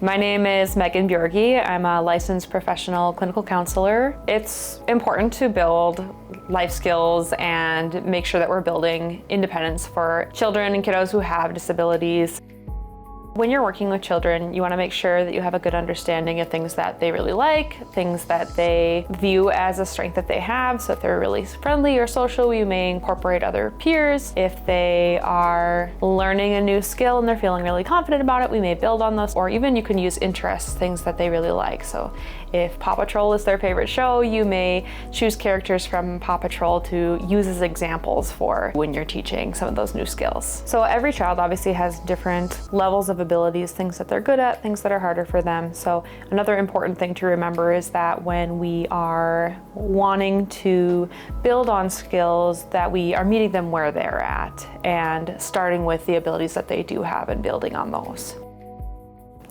My name is Megan Bjorgi. I'm a licensed professional clinical counselor. It's important to build life skills and make sure that we're building independence for children and kiddos who have disabilities. When you're working with children, you want to make sure that you have a good understanding of things that they really like, things that they view as a strength that they have. So if they're really friendly or social, you may incorporate other peers. If they are learning a new skill and they're feeling really confident about it, we may build on those. Or even you can use interests, things that they really like. So if Paw Patrol is their favorite show, you may choose characters from Paw Patrol to use as examples for when you're teaching some of those new skills. So every child obviously has different levels of abilities, things that they're good at, things that are harder for them. So another important thing to remember is that when we are wanting to build on skills, that we are meeting them where they're at and starting with the abilities that they do have and building on those.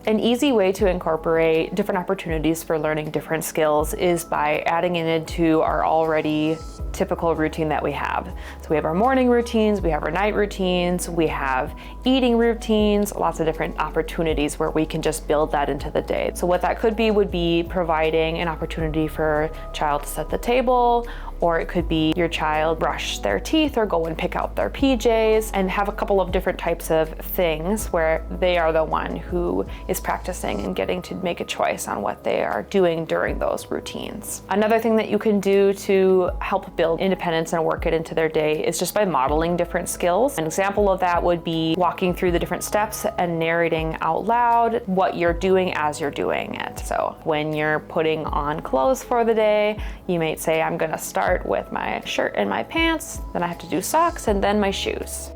An easy way to incorporate different opportunities for learning different skills is by adding it into our already typical routine that we have. So we have our morning routines, we have our night routines, we have eating routines, lots of different opportunities where we can just build that into the day. So what that could be would be providing an opportunity for a child to set the table, or it could be your child brush their teeth or go and pick out their PJs, and have a couple of different types of things where they are the one who is practicing and getting to make a choice on what they are doing during those routines. Another thing that you can do to help build independence and work it into their day is just by modeling different skills. An example of that would be walking through the different steps and narrating out loud what you're doing as you're doing it. So when you're putting on clothes for the day, you might say, I'm gonna start with my shirt and my pants, then I have to do socks, and then my shoes.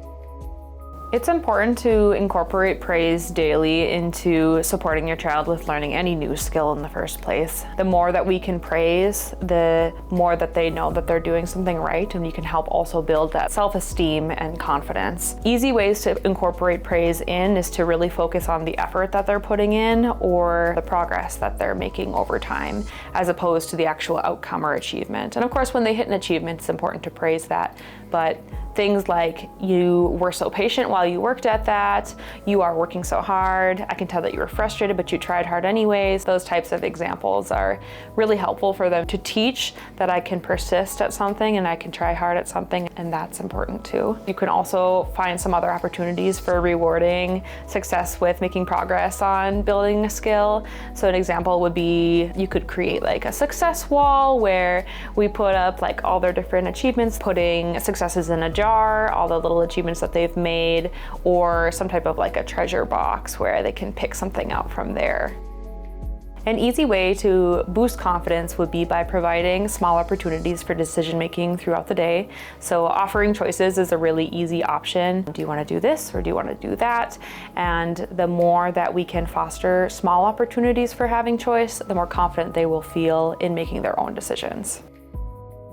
It's important to incorporate praise daily into supporting your child with learning any new skill in the first place. The more that we can praise, the more that they know that they're doing something right, and we can help also build that self-esteem and confidence. Easy ways to incorporate praise in is to really focus on the effort that they're putting in or the progress that they're making over time, as opposed to the actual outcome or achievement. And of course, when they hit an achievement, it's important to praise that, but things like, you were so patient while you worked at that, you are working so hard, I can tell that you were frustrated but you tried hard anyways. Those types of examples are really helpful for them to teach that I can persist at something and I can try hard at something, and that's important too. You can also find some other opportunities for rewarding success with making progress on building a skill. So an example would be, you could create like a success wall where we put up like all their different achievements, putting successes in a jar, all the little achievements that they've made, or some type of like a treasure box where they can pick something out from there. An easy way to boost confidence would be by providing small opportunities for decision making throughout the day. So offering choices is a really easy option. Do you want to do this or do you want to do that? And the more that we can foster small opportunities for having choice, the more confident they will feel in making their own decisions.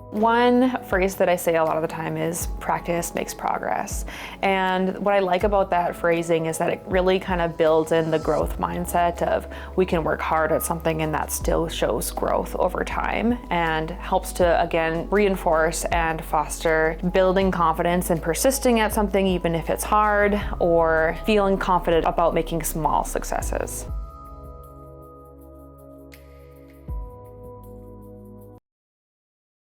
One phrase that I say a lot of the time is practice makes progress. And what I like about that phrasing is that it really kind of builds in the growth mindset of we can work hard at something and that still shows growth over time, and helps to, again, reinforce and foster building confidence and persisting at something even if it's hard, or feeling confident about making small successes.